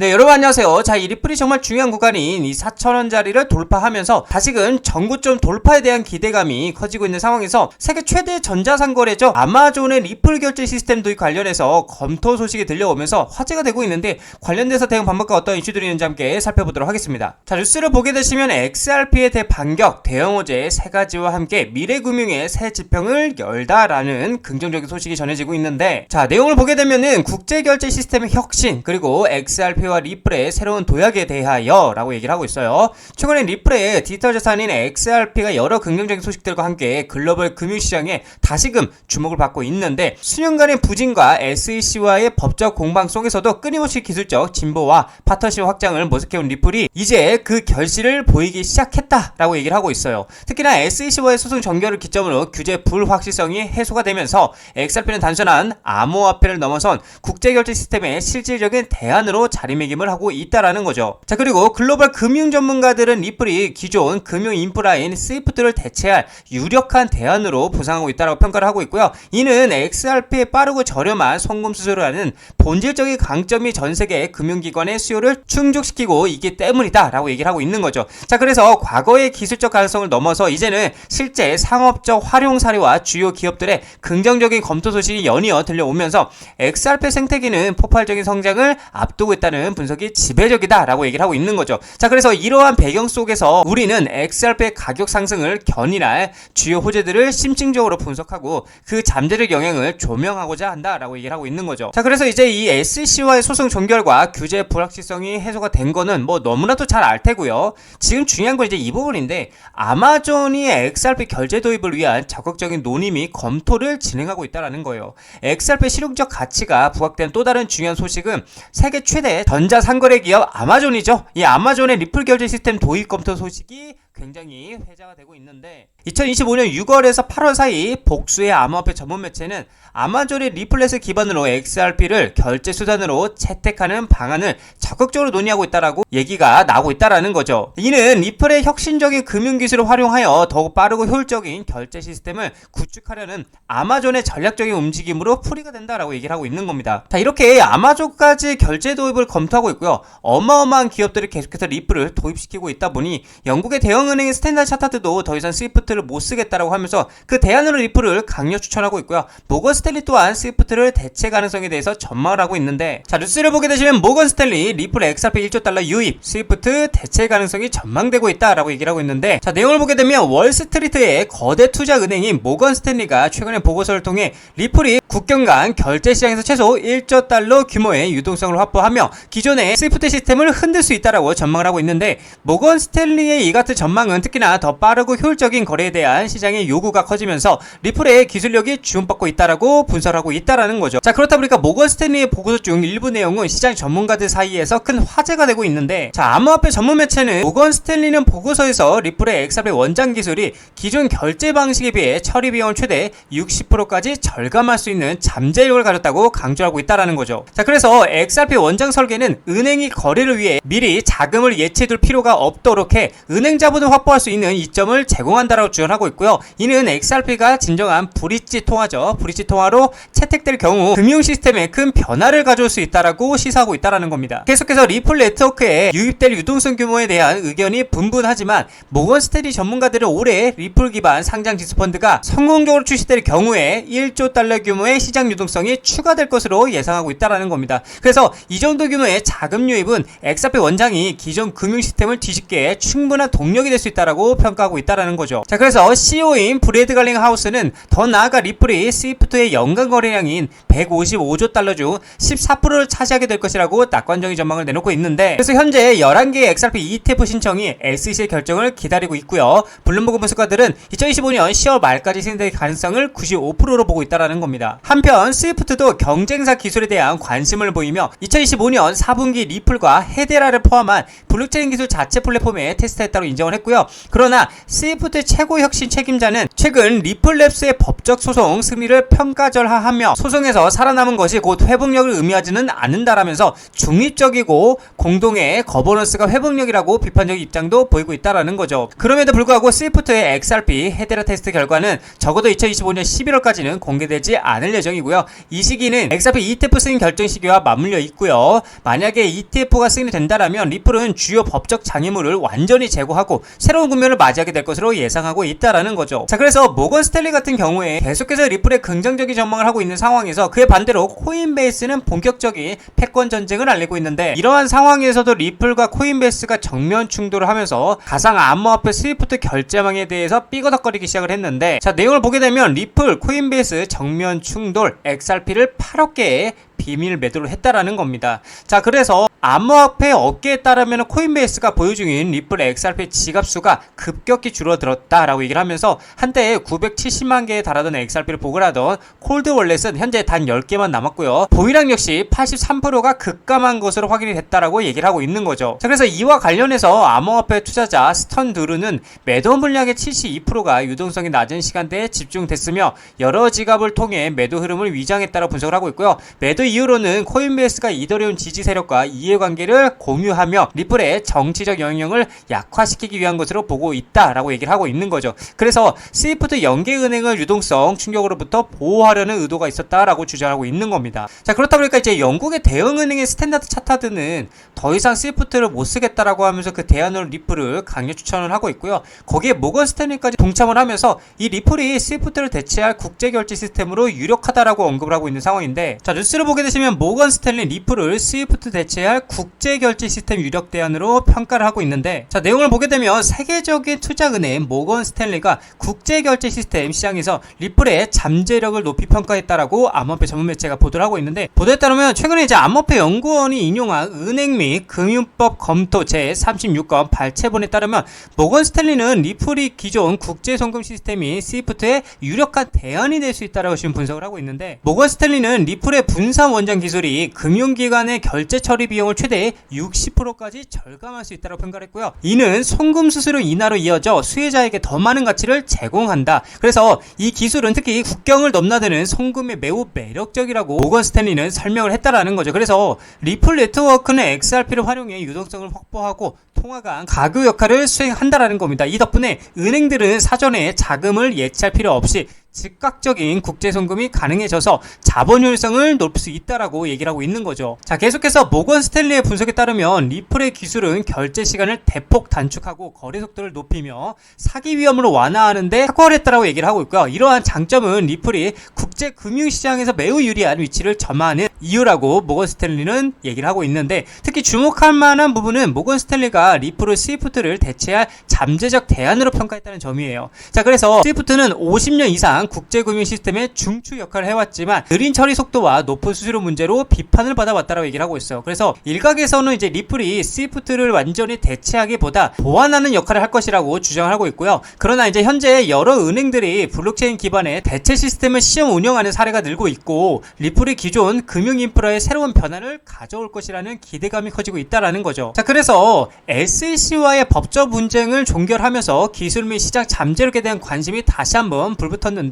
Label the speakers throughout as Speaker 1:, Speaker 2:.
Speaker 1: 네, 여러분 안녕하세요. 자, 이 리플이 정말 중요한 구간인 이 4,000원짜리를 돌파하면서 다시금 전고점 돌파에 대한 기대감이 커지고 있는 상황에서 세계 최대 전자상거래죠. 아마존의 리플 결제 시스템 도입 관련해서 검토 소식이 들려오면서 화제가 되고 있는데, 관련돼서 대응 방법과 어떤 이슈들이 있는지 함께 살펴보도록 하겠습니다. 자, 뉴스를 보게 되시면 XRP의 대반격, 대형 호재 세 가지와 함께 미래금융의 새 지평을 열다라는 긍정적인 소식이 전해지고 있는데, 자, 내용을 보게 되면은 국제결제 시스템의 혁신, 그리고 XRP와 리플의 새로운 도약에 대하여 라고 얘기를 하고 있어요. 최근에 리플의 디지털 자산인 XRP가 여러 긍정적인 소식들과 함께 글로벌 금융시장에 다시금 주목을 받고 있는데, 수년간의 부진과 SEC와의 법적 공방 속에서도 끊임없이 기술적 진보와 파트너십 확장을 모색해온 리플이 이제 그 결실을 보이기 시작했다라고 얘기를 하고 있어요. 특히나 SEC와의 소송 종결을 기점으로 규제 불확실성이 해소가 되면서 XRP는 단순한 암호화폐를 넘어선 국제결제 시스템의 실질적인 대안으로 자리매김을 하고 있다라는 거죠. 자, 그리고 글로벌 금융 전문가들은 리플이 기존 금융 인프라인 스위프트를 대체할 유력한 대안으로 부상하고 있다고 평가를 하고 있고요. 이는 XRP의 빠르고 저렴한 송금 수수료를 하는 본질적인 강점이 전 세계 금융기관의 수요를 충족시키고 있기 때문이다 라고 얘기를 하고 있는 거죠. 자, 그래서 과거의 기술적 가능성을 넘어서 이제는 실제 상업적 활용 사례와 주요 기업들의 긍정적인 검토 소식이 연이어 들려오면서 XRP 생태계는 폭발적인 성장을 앞두고 있다는 분석이 지배적이다라고 얘기를 하고 있는 거죠. 자, 그래서 이러한 배경 속에서 우리는 XRP의 가격 상승을 견인할 주요 호재들을 심층적으로 분석하고 그 잠재적 영향을 조명하고자 한다라고 얘기를 하고 있는 거죠. 자, 그래서 이제 이 SEC와의 소송 종결과 규제 불확실성이 해소가 된 거는 뭐 너무나도 잘 알 테고요. 지금 중요한 건 이제 이 부분인데, 아마존이 XRP 결제 도입을 위한 적극적인 논의 및 검토를 진행하고 있다라는 거예요. XRP 실용적 가치가 부각된 또 다른 중요한 소식은 세계 최대 전자상거래 기업 아마존이죠. 이 아마존의 리플 결제 시스템 도입 검토 소식이 굉장히 회자가 되고 있는데, 2025년 6월에서 8월 사이 복수의 암호화폐 전문 매체는 아마존의 리플렛을 기반으로 XRP를 결제 수단으로 채택하는 방안을 적극적으로 논의하고 있다라고 얘기가 나오고 있다라는 거죠. 이는 리플의 혁신적인 금융기술을 활용하여 더욱 빠르고 효율적인 결제 시스템을 구축하려는 아마존의 전략적인 움직임으로 풀이가 된다라고 얘기를 하고 있는 겁니다. 자, 이렇게 아마존까지 결제 도입을 검토하고 있고요. 어마어마한 기업들이 계속해서 리플을 도입시키고 있다 보니 영국의 대형은행인 스탠다드 차타드도 더 이상 스위프트를 못 쓰겠다라고 하면서 그 대안으로 리플을 강력 추천하고 있고요. 모건 스탠리 또한 스위프트를 대체 가능성에 대해서 전망을 하고 있는데, 자, 뉴스를 보게 되시면 모건 스탠리 리플 XRP 1조 달러 유입, 스위프트 대체 가능성이 전망되고 있다라고 얘기를 하고 있는데, 자, 내용을 보게 되면 월스트리트의 거대 투자 은행인 모건 스탠리가 최근에 보고서를 통해 리플이 국경 간 결제 시장에서 최소 1조 달러 규모의 유동성을 확보하며 기존의 스위프트 시스템을 흔들 수 있다라고 전망을 하고 있는데, 모건 스탠리의 이 같은 전망은 특히나 더 빠르고 효율적인 거래에 대한 시장의 요구가 커지면서 리플의 기술력이 주목받고 있다라고 분석하고 있다라는 거죠. 자, 그렇다 보니까 모건 스탠리의 보고서 중 일부 내용은 시장 전문가들 사이에서 큰 화제가 되고 있는데, 자, 암호화폐 전문 매체는 모건 스탠리는 보고서에서 리플의 XRP 원장 기술이 기존 결제 방식에 비해 처리 비용을 최대 60%까지 절감할 수 있는 잠재력을 가졌다고 강조하고 있다라는 거죠. 자, 그래서 XRP 원장 설계는 은행이 거래를 위해 미리 자금을 예치해둘 필요가 없도록 해 은행 자본을 확보할 수 있는 이점을 제공한다라고 주장하고 있고요. 이는 XRP가 진정한 브릿지 통화죠. 브릿지 통화로 채택될 경우 금융 시스템에 큰 변화를 가져올 수 있다라고 시사하고 있다라는 겁니다. 계속해서 리플 네트워크에 유입될 유동성 규모에 대한 의견이 분분하지만 모건 스탠리 전문가들은 올해 리플 기반 상장 지수 펀드가 성공적으로 출시될 경우에 1조 달러 규모의 시장 유동성이 추가될 것으로 예상하고 있다라는 겁니다. 그래서 이 정도 규모의 자금 유입은 XRP 원장이 기존 금융 시스템을 뒤집기에 충분한 동력이 될 수 있다라고 평가하고 있다라는 거죠. 자, 그래서 CEO인 브래드 갈링 하우스는 더 나아가 리플이 스위프트의 연간 거래량인 155조 달러 중 14%를 차지하게 될 것이라고 낙관적인 전망을 내놓고 있는데, 그래서 현재 11개의 XRP ETF 신청이 SEC의 결정을 기다리고 있고요. 블룸버그 분석가들은 2025년 10월 말까지 진행될 가능성을 95%로 보고 있다라는 겁니다. 한편 스위프트도 경쟁사 기술에 대한 관심을 보이며 2025년 4분기 리플과 헤데라를 포함한 블록체인 기술 자체 플랫폼에 테스트했다고 인정을 했고, 했고요. 그러나 스위프트 최고 혁신 책임자는 최근 리플랩스의 법적 소송 승리를 평가절하하며 소송에서 살아남은 것이 곧 회복력을 의미하지는 않는다라면서 중립적이고 공동의 거버넌스가 회복력이라고 비판적 입장도 보이고 있다라는 거죠. 그럼에도 불구하고 스위프트의 XRP 헤데라 테스트 결과는 적어도 2025년 11월까지는 공개되지 않을 예정이고요. 이 시기는 XRP ETF 승인 결정 시기와 맞물려 있고요. 만약에 ETF가 승인이 된다라면 리플은 주요 법적 장애물을 완전히 제거하고 새로운 국면을 맞이하게 될 것으로 예상하고 있다라는 거죠. 자, 그래서 모건 스탠리 같은 경우에 계속해서 리플의 긍정적인 전망을 하고 있는 상황에서 그에 반대로 코인베이스는 본격적인 패권 전쟁을 알리고 있는데, 이러한 상황에서도 리플과 코인베이스가 정면 충돌을 하면서 가상 암호화폐 스위프트 결제망에 대해서 삐거덕거리기 시작을 했는데, 자, 내용을 보게 되면 리플, 코인베이스 정면 충돌, XRP를 8억 개의 비밀 매도를 했다라는 겁니다. 자, 그래서 암호화폐 업계에 따르면 코인베이스가 보유 중인 리플 XRP 지갑수가 급격히 줄어들었다라고 얘기를 하면서 한때 970만 개에 달하던 XRP를 보관하던 콜드 월렛은 현재 단 10개만 남았고요. 보유량 역시 83%가 급감한 것으로 확인이 됐다라고 얘기를 하고 있는 거죠. 자, 그래서 이와 관련해서 암호화폐 투자자 스턴드루는 매도 물량의 72%가 유동성이 낮은 시간대에 집중됐으며 여러 지갑을 통해 매도 흐름을 위장했다고 분석을 하고 있고요. 매도 이후로는 코인베이스가 이더리움 지지 세력과 이해관계를 공유하며 리플의 정치적 영향력을 약화시키기 위한 것으로 보고 있다라고 얘기를 하고 있는 거죠. 그래서 스위프트 연계은행을 유동성 충격으로부터 보호하려는 의도가 있었다라고 주장하고 있는 겁니다. 자, 그렇다 보니까 이제 영국의 대형은행의 스탠다드 차타드는 더 이상 스위프트를 못 쓰겠다라고 하면서 그 대안으로 리플을 강력 추천을 하고 있고요. 거기에 모건 스탠리까지 동참을 하면서 이 리플이 스위프트를 대체할 국제결제 시스템으로 유력하다라고 언급을 하고 있는 상황인데, 자, 뉴스를 보게 되시면 모건 스탠리 리플을 스위프트 대체할 국제결제 시스템 유력 대안으로 평가를 하고 있는데, 자, 내용을 보게 되면 세계적인 투자은행 모건 스탠리가 국제결제 시스템 시장에서 리플의 잠재력을 높이 평가했다라고 암호화폐 전문 매체가 보도를 하고 있는데, 보도에 따르면 최근에 이제 암호화폐 연구원이 인용한 은행 및 금융법 검토 제36건 발췌본에 따르면 모건 스탠리는 리플이 기존 국제송금 시스템인 스위프트의 유력한 대안이 될 수 있다라고 지금 분석을 하고 있는데, 모건 스탠리는 리플의 분산 원장 기술이 금융기관의 결제 처리 비용을 최대 60%까지 절감할 수 있다고 평가를 했고요. 이는 송금 수수료 인하로 이어져 수혜자에게 더 많은 가치를 제공한다. 그래서 이 기술은 특히 국경을 넘나드는 송금에 매우 매력적이라고 모건 스탠리는 설명을 했다라는 거죠. 그래서 리플 네트워크는 XRP를 활용해 유동성을 확보하고 통화간 가교 역할을 수행한다라는 겁니다. 이 덕분에 은행들은 사전에 자금을 예치할 필요 없이 즉각적인 국제송금이 가능해져서 자본 효율성을 높일 수 있다라고 얘기를 하고 있는 거죠. 자, 계속해서 모건 스탠리의 분석에 따르면 리플의 기술은 결제 시간을 대폭 단축하고 거래 속도를 높이며 사기 위험을 완화하는데 탁월했다라고 얘기를 하고 있고요. 이러한 장점은 리플이 국제 금융시장에서 매우 유리한 위치를 점하는 이유라고 모건 스탠리는 얘기를 하고 있는데, 특히 주목할 만한 부분은 모건 스탠리가 리플을 스위프트를 대체할 잠재적 대안으로 평가했다는 점이에요. 자, 그래서 스위프트는 50년 이상 국제금융 시스템의 중추 역할을 해왔지만 느린 처리 속도와 높은 수수료 문제로 비판을 받아왔다고 얘기를 하고 있어요. 그래서 일각에서는 이제 리플이 스위프트를 완전히 대체하기보다 보완하는 역할을 할 것이라고 주장을 하고 있고요. 그러나 이제 현재 여러 은행들이 블록체인 기반의 대체 시스템을 시험 운영하는 사례가 늘고 있고, 리플이 기존 금융 인프라의 새로운 변화를 가져올 것이라는 기대감이 커지고 있다라는 거죠. 자, 그래서 SEC와의 법적 분쟁을 종결하면서 기술 및 시장 잠재력에 대한 관심이 다시 한번 불붙었는데,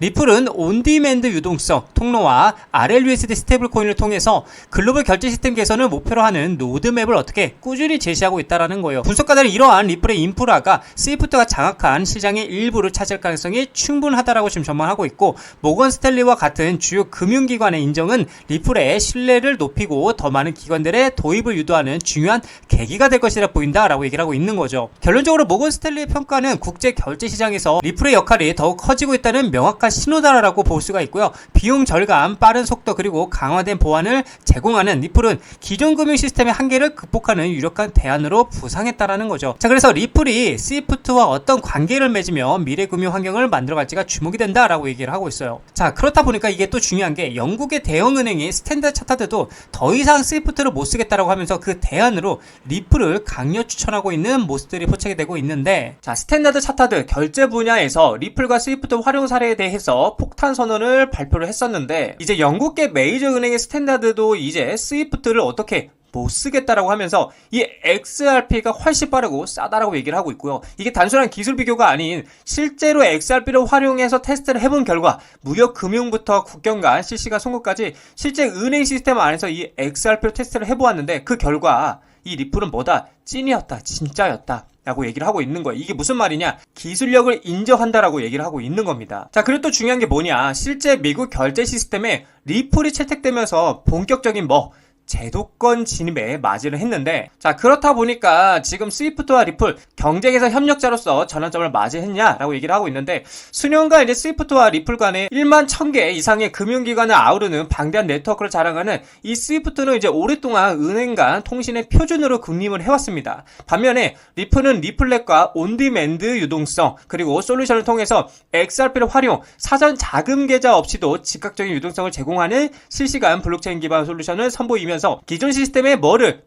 Speaker 1: 리플은 온디맨드 유동성, 통로와 RLUSD 스테이블 코인을 통해서 글로벌 결제 시스템 개선을 목표로 하는 로드맵을 어떻게 꾸준히 제시하고 있다라는 거예요. 분석가들은 이러한 리플의 인프라가 스위프트가 장악한 시장의 일부를 차지할 가능성이 충분하다라고 지금 전망하고 있고, 모건 스탠리와 같은 주요 금융기관의 인정은 리플의 신뢰를 높이고 더 많은 기관들의 도입을 유도하는 중요한 계기가 될 것이라 보인다라고 얘기를 하고 있는 거죠. 결론적으로 모건 스탠리의 평가는 국제 결제 시장에서 리플의 역할이 더욱 커지고 있다는 명확한 신호다라고 볼 수가 있고요. 비용 절감, 빠른 속도, 그리고 강화된 보안을 제공하는 리플은 기존 금융 시스템의 한계를 극복하는 유력한 대안으로 부상했다라는 거죠. 자, 그래서 리플이 스위프트와 어떤 관계를 맺으며 미래 금융 환경을 만들어갈지가 주목이 된다라고 얘기를 하고 있어요. 자, 그렇다 보니까 이게 또 중요한 게, 영국의 대형은행이 스탠다드 차타드도 더 이상 스위프트를 못 쓰겠다라고 하면서 그 대안으로 리플을 강력 추천하고 있는 모습들이 포착이 되고 있는데, 자, 스탠다드 차타드 결제 분야에서 리플과 스위프트 활용 사례에 대해서 폭탄 선언을 발표를 했었는데, 이제 영국계 메이저 은행의 스탠다드도 이제 스위프트를 어떻게 못 쓰겠다라고 하면서 이 XRP가 훨씬 빠르고 싸다라고 얘기를 하고 있고요. 이게 단순한 기술 비교가 아닌 실제로 XRP를 활용해서 테스트를 해본 결과 무역 금융부터 국경 간 실시간 송금까지 실제 은행 시스템 안에서 이 XRP로 테스트를 해보았는데 그 결과 이 리플은 뭐다? 찐이었다. 진짜였다. 라고 얘기를 하고 있는 거예요. 이게 무슨 말이냐? 기술력을 인정한다라고 얘기를 하고 있는 겁니다. 자, 그리고 또 중요한 게 뭐냐? 실제 미국 결제 시스템에 리플이 채택되면서 본격적인 제도권 진입에 맞이를 했는데, 자, 그렇다 보니까 지금 스위프트와 리플 경쟁에서 협력자로서 전환점을 맞이했냐라고 얘기를 하고 있는데, 수년간 이제 스위프트와 리플 간에 1만 1000개 이상의 금융기관을 아우르는 방대한 네트워크를 자랑하는 이 스위프트는 이제 오랫동안 은행 간 통신의 표준으로 군림을 해왔습니다. 반면에 리플은 리플렛과 온디맨드 유동성 그리고 솔루션을 통해서 XRP를 활용, 사전 자금 계좌 없이도 즉각적인 유동성을 제공하는 실시간 블록체인 기반 솔루션을 선보이며 기존 시스템에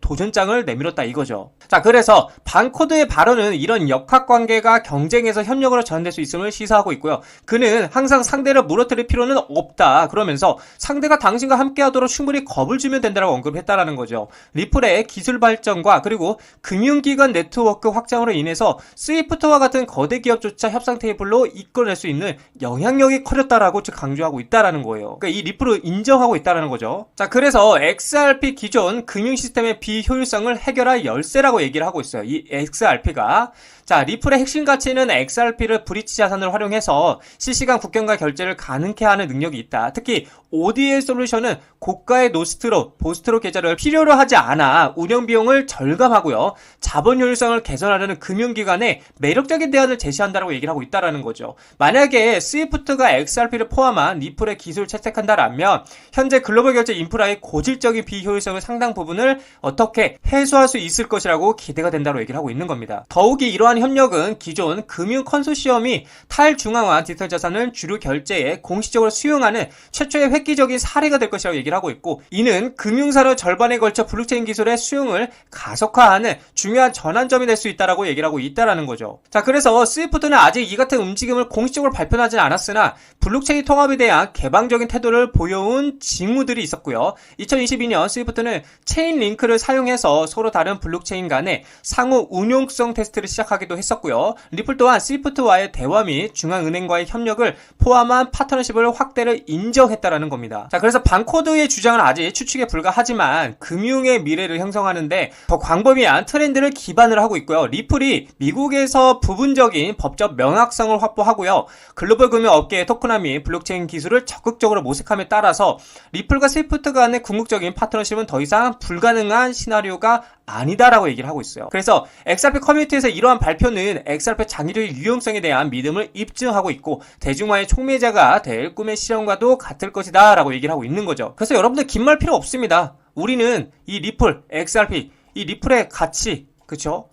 Speaker 1: 도전장을 내밀었다 이거죠. 자, 그래서 반코드의 발언은 이런 역학관계가 경쟁에서 협력으로 전환될 수 있음을 시사하고 있고요. 그는 항상 상대를 무너뜨릴 필요는 없다 그러면서 상대가 당신과 함께하도록 충분히 겁을 주면 된다고 언급했다라는 거죠. 리플의 기술 발전과 그리고 금융기관 네트워크 확장으로 인해서 스위프트와 같은 거대 기업조차 협상 테이블로 이끌어낼 수 있는 영향력이 커졌다라고 강조하고 있다라는 거예요. 그러니까 이 리플을 인정하고 있다라는 거죠. 자, 그래서 XRP 기존 금융 시스템의 비효율성을 해결할 열쇠라고 얘기를 하고 있어요. 이 XRP가. 자, 리플의 핵심 가치는 XRP를 브릿지 자산을 활용해서 실시간 국경과 결제를 가능케 하는 능력이 있다. 특히 ODL 솔루션은 고가의 노스트로, 보스트로 계좌를 필요로 하지 않아 운영 비용을 절감하고요. 자본 효율성을 개선하려는 금융기관에 매력적인 대안을 제시한다고 얘기를 하고 있다는 거죠. 만약에 스위프트가 XRP를 포함한 리플의 기술을 채택한다라면 현재 글로벌 결제 인프라의 고질적인 비효율성의 상당 부분을 어떻게 해소할 수 있을 것이라고 기대가 된다고 얘기를 하고 있는 겁니다. 더욱이 이러한 협력은 기존 금융 컨소시엄이 탈중앙화 디지털 자산을 주류 결제에 공식적으로 수용하는 최초의 획기적인 사례가 될 것이라고 얘기를 하고 있고, 이는 금융산업 절반에 걸쳐 블록체인 기술의 수용을 가속화하는 중요한 전환점이 될 수 있다라고 얘기를 하고 있다라는 거죠. 자, 그래서 스위프트는 아직 이 같은 움직임을 공식적으로 발표하진 않았으나 블록체인 통합에 대한 개방적인 태도를 보여온 징후들이 있었고요. 2022년 스위프트는 체인 링크를 사용해서 서로 다른 블록체인 간의 상호 운용성 테스트를 시작하기도 했었고요. 리플 또한 스위프트와의 대화 및 중앙은행과의 협력을 포함한 파트너십을 확대를 인정했다라는 겁니다. 자, 그래서 반코드의 주장은 아직 추측에 불과하지만 금융의 미래를 형성하는데 더 광범위한 트렌드를 기반으로 하고 있고요. 리플이 미국에서 부분적인 법적 명확성을 확보하고요. 글로벌 금융 업계의 토크나 및 블록체인 기술을 적극적으로 모색함에 따라서 리플과 스위프트 간의 궁극적인 파트너십은 더 이상 불가능한 시나리오가 아니다라고 얘기를 하고 있어요. 그래서 XRP 커뮤니티에서 이러한 발표는 XRP 장기적인 유용성에 대한 믿음을 입증하고 있고 대중화의 촉매자가 될 꿈의 실현과도 같을 것이다 라고 얘기를 하고 있는 거죠. 그래서 여러분들 긴 말 필요 없습니다. 우리는 이 리플, XRP, 이 리플의 가치, 그쵸?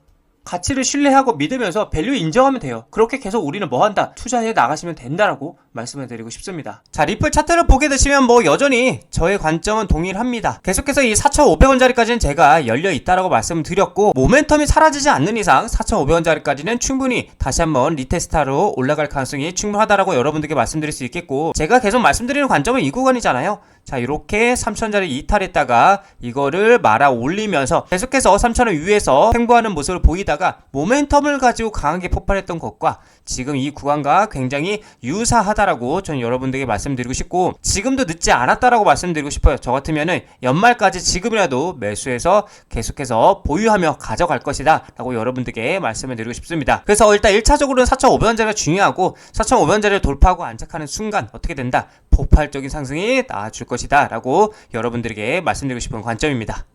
Speaker 1: 가치를 신뢰하고 믿으면서 밸류 인정하면 돼요. 그렇게 계속 우리는 뭐한다? 투자해 나가시면 된다라고 말씀을 드리고 싶습니다. 자, 리플 차트를 보게 되시면 여전히 저의 관점은 동일합니다. 계속해서 이 4,500원짜리까지는 제가 열려 있다라고 말씀을 드렸고, 모멘텀이 사라지지 않는 이상 4,500원짜리까지는 충분히 다시 한번 리테스트하러 올라갈 가능성이 충분하다라고 여러분들께 말씀드릴 수 있겠고, 제가 계속 말씀드리는 관점은 이 구간이잖아요. 자, 이렇게 3,000원짜리 이탈했다가 이거를 말아 올리면서 계속해서 3,000원 위에서 횡보하는 모습을 보이다가 모멘텀을 가지고 강하게 폭발했던 것과 지금 이 구간과 굉장히 유사하다라고 저는 여러분들에게 말씀드리고 싶고, 지금도 늦지 않았다라고 말씀드리고 싶어요. 저 같으면은 연말까지 지금이라도 매수해서 계속해서 보유하며 가져갈 것이다 라고 여러분들에게 말씀을 드리고 싶습니다. 그래서 일단 1차적으로는 4,500원짜리가 중요하고, 4,500원짜리를 돌파하고 안착하는 순간 어떻게 된다? 폭발적인 상승이 나와줄 것이다 라고 여러분들에게 말씀드리고 싶은 관점입니다.